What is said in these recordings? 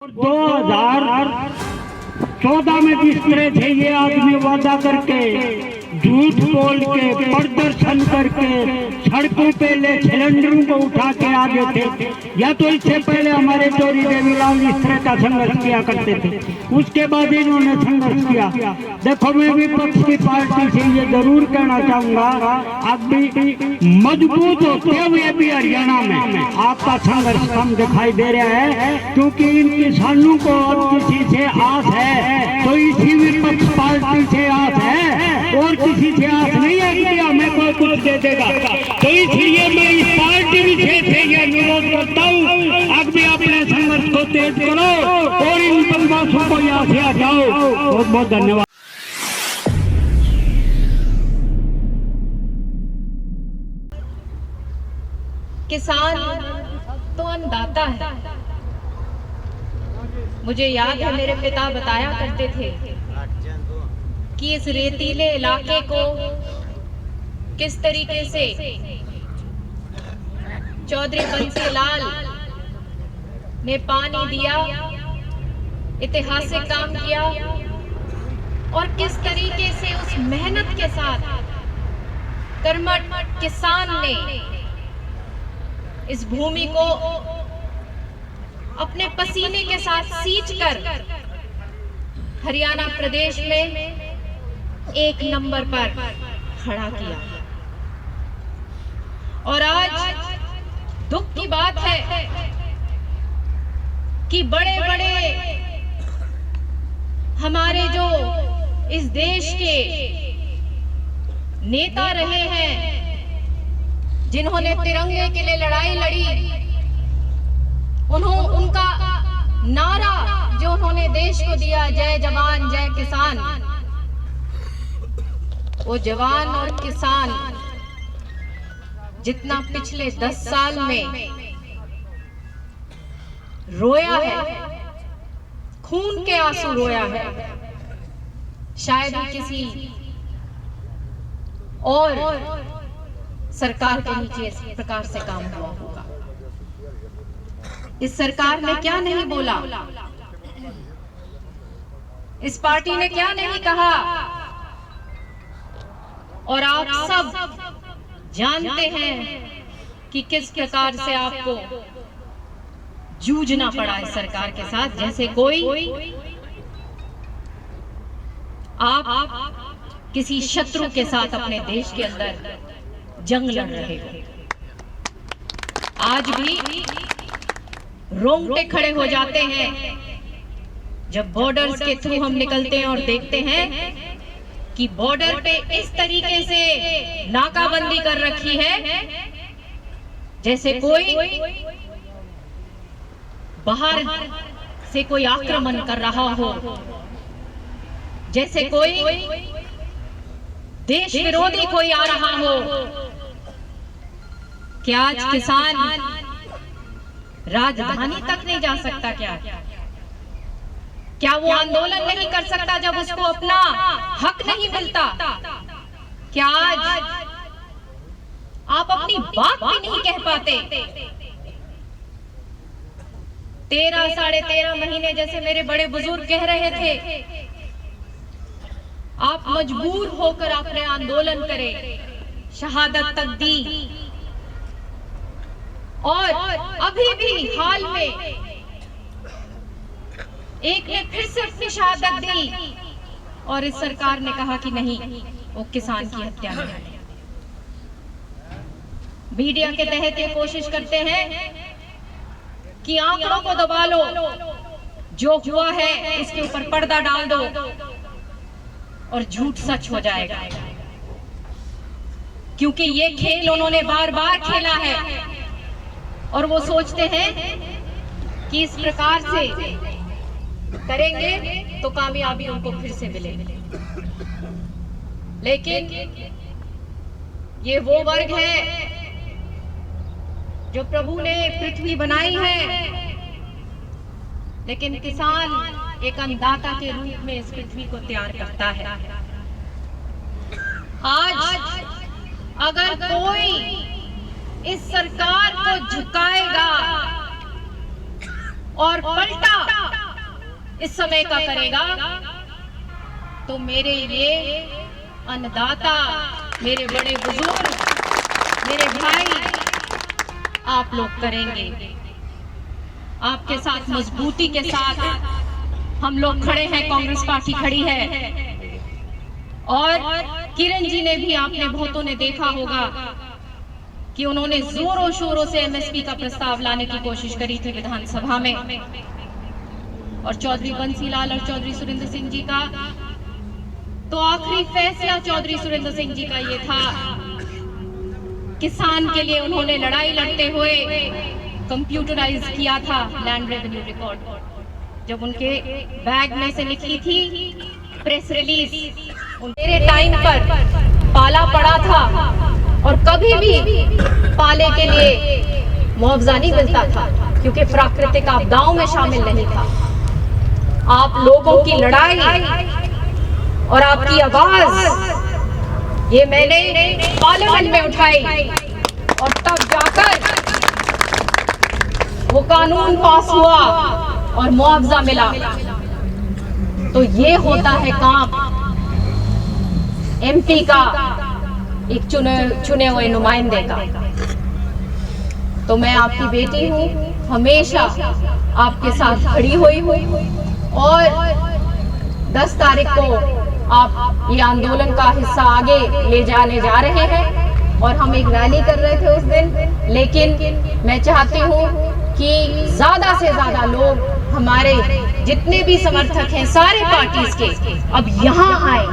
2014 में जिस तरह से ये आदमी वादा करके झूठ बोल के प्रदर्शन करके सड़कों पे ले सिलेंडरों को उठा के आगे थे, या तो इससे पहले हमारे चौरी देवीलाल इस तरह का संघर्ष किया करते थे, उसके बाद इन्होंने संघर्ष किया। देखो, मैं विपक्ष की पार्टी से ये जरूर कहना चाहूंगा, अब भी मजबूत होते हुए भी हरियाणा में आपका संघर्ष कम दिखाई दे रहा है, क्योंकि इन किसानों को अब किसी से आस है तो इसी विपक्ष पार्टी से आस है, और किसी से आस नहीं है कि हमें कोई कुछ दे देगा। तो इसलिए मैं इस पार्टी विशेष से यह अनुरोध करता हूँ, अब भी अपने संघर्ष को तेज करो और इन बदमाशों को यहाँ से हटाओ। बहुत बहुत धन्यवाद। किसान तो अन्नदाता है। मुझे याद है, मेरे पिता बताया करते थे कि इस रेतीले इलाके को किस तरीके से चौधरी बंसीलाल ने पानी दिया, ऐतिहासिक काम किया, और किस तरीके से उस मेहनत के साथ कर्मठ किसान ने इस भूमि को अपने पसीने के साथ सींचकर हरियाणा प्रदेश में एक नंबर पर खड़ा किया। और आज दुख की बात है कि बड़े बड़े हमारे जो इस देश के नेता रहे हैं, जिन्होंने तिरंगे के लिए लड़ाई लड़ी, उनका नारा जो उन्होंने देश को दिया, जय जवान जय किसान, वो जवान और किसान जितना पिछले 10 साल में रोया है, खून के आंसू रोया है, शायद ही किसी और सरकार के नीचे इस प्रकार से काम हुआ होगा। इस सरकार ने क्या नहीं बोला, इस पार्टी ने क्या नहीं कहा, और आप सब जानते हैं कि किस प्रकार से आपको जूझना पड़ा इस सरकार के साथ, जैसे कोई आप किसी शत्रु के साथ अपने देश के अंदर जंग लड़ रहे हो। आज भी रोंगटे खड़े हो जाते हैं जब बॉर्डर्स के थ्रू हम निकलते हैं और देखते हैं कि बॉर्डर पे इस तरीके से नाकाबंदी कर रखी है जैसे कोई बाहर से कोई आक्रमण कर रहा हो, जैसे कोई देश विरोधी कोई आ रहा हो। क्या आज किसान राजधानी तक नहीं जा सकता? क्या वो आंदोलन नहीं कर सकता जब उसको अपना हक नहीं मिलता? क्या आज आप अपनी बात भी नहीं कह पाते? 13 साढ़े 13 महीने, जैसे मेरे बड़े बुजुर्ग कह रहे थे, आप मजबूर होकर आपने आंदोलन करे, शहादत तक दी, और अभी भी हाल में एक ने फिर से अपनी शहादत दी, और इस सरकार ने कहा कि नहीं, वो किसान की हत्या नहीं है। मीडिया के तहत ये कोशिश करते हैं कि आंकड़ों को दबा लो, जो हुआ है इसके ऊपर पर्दा डाल दो और झूठ सच हो जाएगा, क्योंकि ये खेल उन्होंने बार बार खेला है, और वो सोचते हैं कि इस प्रकार से करेंगे तो कामयाबी उनको फिर से मिलेगी। लेकिन ये वो वर्ग है जो प्रभु ने पृथ्वी बनाई है, लेकिन किसान एक अन्नदाता के रूप में इस पृथ्वी को तैयार करता है। आज अगर कोई इस सरकार को झुकाएगा और पलटा इस समय का करेगा तो मेरे ये अन्नदाता, मेरे बड़े बुजुर्ग, मेरे भाई आप लोग करेंगे। आपके साथ मजबूती के साथ हम लोग खड़े हैं, कांग्रेस पार्टी खड़ी है। और किरण जी ने भी, आपने बहुतों ने देखा होगा कि उन्होंने जोरों शोरों से एमएसपी का प्रस्ताव लाने की कोशिश करी थी विधानसभा में। और चौधरी बंसीलाल और चौधरी सुरेंद्र सिंह जी का तो आखिरी फैसला चौधरी सुरेंद्र सिंह जी का ये था, किसान के लिए उन्होंने लड़ाई लड़ते हुए कंप्यूटराइज किया था लैंड रेवेन्यू रिकॉर्ड। जब उनके बैग में से निकली थी प्रेस रिलीज, मेरे टाइम पर पाला पड़ा था और कभी भी पाले के लिए मुआवजा नहीं मिलता था क्योंकि प्राकृतिक आपदाओं में शामिल नहीं था। आप लोगों की लड़ाई और आपकी आवाज ये मैंने पार्लियामेंट में उठाई और तब जाकर वो कानून पास हुआ और मुआवजा मिला। तो ये होता है काम एमपी का, एक चुने हुए नुमाइंदे का। तो मैं आपकी बेटी हूँ, हमेशा आपके साथ खड़ी हुई हूँ। और 10 तारीख को आप ये आंदोलन का हिस्सा आगे ले जाने जा रहे हैं और हम एक रैली कर रहे थे उस दिन। लेकिन मैं चाहती हूँ कि ज्यादा से ज्यादा लोग, हमारे जितने भी समर्थक हैं सारे पार्टीज के, अब यहाँ आए।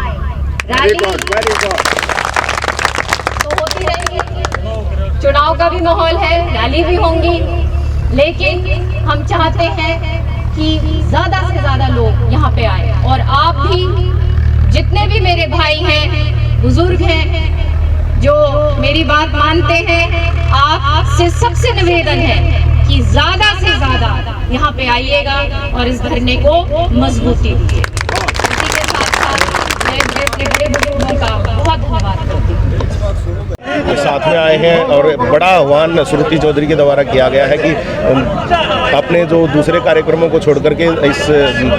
रैली तो होती रहेगी, चुनाव का भी माहौल है, रैली भी होंगी, लेकिन हम चाहते हैं कि ज्यादा से ज्यादा लोग यहाँ पे आए। और आप भी, जितने भी मेरे भाई हैं, बुजुर्ग हैं, जो मेरी बात मानते हैं, आपसे सबसे निवेदन है कि ज्यादा से ज्यादा यहाँ पे आइएगा और इस धरने को मजबूती दीजिए। इसी के साथ साथ मैं अपने बड़े बुजुर्गों का बहुत धन्यवाद करती हूँ। साथ में आए हैं और बड़ा आह्वान श्रुति चौधरी के द्वारा किया गया है कि अपने जो दूसरे कार्यक्रमों को छोड़ करके इस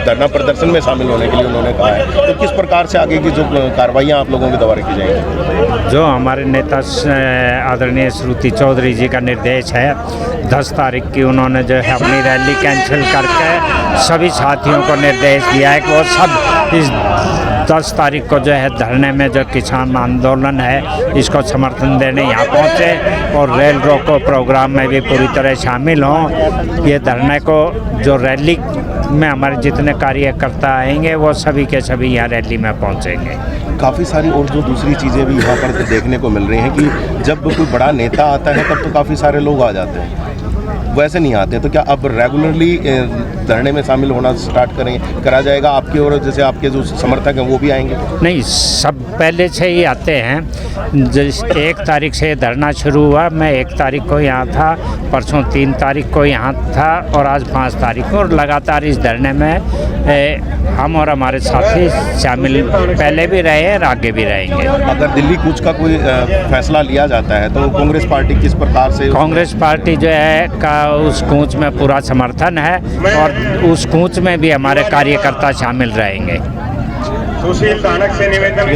धरना प्रदर्शन में शामिल होने के लिए उन्होंने कहा है। तो किस प्रकार से आगे की जो कार्रवाइयाँ आप लोगों के द्वारा की जाएंगी? जो हमारे नेता आदरणीय श्रुति चौधरी जी का निर्देश है, 10 तारीख की उन्होंने जो है अपनी रैली कैंसिल करके सभी साथियों को निर्देश दिया है कि वो सब इस 10 तारीख को जो है धरने में जो किसान आंदोलन है इसको समर्थन देने यहाँ पहुँचे और रेल रोको प्रोग्राम में भी पूरी तरह शामिल हों। ये धरने को जो रैली में हमारे जितने कार्यकर्ता आएंगे वो सभी के सभी यहाँ रैली में पहुँचेंगे। काफ़ी सारी और जो दूसरी चीज़ें भी यहाँ पर देखने को मिल रही हैं कि जब कोई बड़ा नेता आता है तब तो काफ़ी सारे लोग आ जाते हैं, वैसे नहीं आते। तो क्या अब रेगुलरली धरने में शामिल होना स्टार्ट करा जाएगा आपकी, और जैसे आपके जो समर्थक हैं वो भी आएंगे? नहीं, सब पहले से ही आते हैं। जिस 1 तारीख से धरना शुरू हुआ, मैं 1 तारीख को यहाँ था, परसों 3 तारीख को यहाँ था और आज 5 तारीख को, और लगातार इस धरने में हम और हमारे साथी शामिल पहले भी रहे हैं और आगे भी रहेंगे। अगर दिल्ली कूच का कोई फैसला लिया जाता है तो कांग्रेस पार्टी किस प्रकार से? कांग्रेस पार्टी जो है का उस कूच में पूरा समर्थन है और उस कूच में भी हमारे कार्यकर्ता शामिल रहेंगे। सुशील धानक से निवेदन